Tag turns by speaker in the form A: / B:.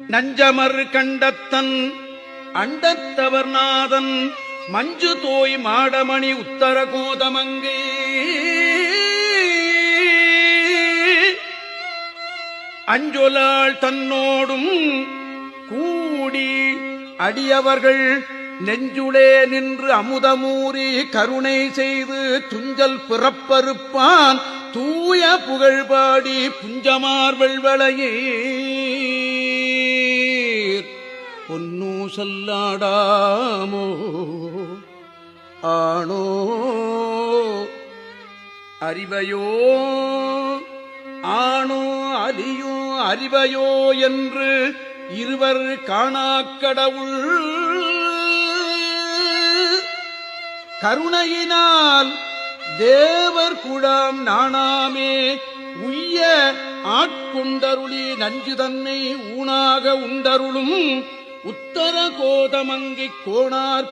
A: நஞ்சமர் கண்டத்தன் அண்டத்தவர் நாதன் மஞ்சு தோய் மாடமணி உத்தர கோதமங்கே அஞ்சொலாள் தன்னோடும் கூடி அடியவர்கள் நெஞ்சுளே நின்று அமுதமூறி கருணை செய்து துஞ்சல் பிறப்பறுப்பான் தூய புகழ்பாடி புஞ்சமார் வெள்வளையே பொன்னூ சல்லாடாமோ ஆணோ அறிவையோ ஆணோ அலியோ அறிவையோ என்று இருவர் காணாக்கடவுள் கருணையினால் தேவர் குழாம் நாணாமே உய்ய ஆட்கொண்டருளி நஞ்சு தன்னை ஊனாக உண்டருளும் உத்தர கோதமங்கிக் கோணார்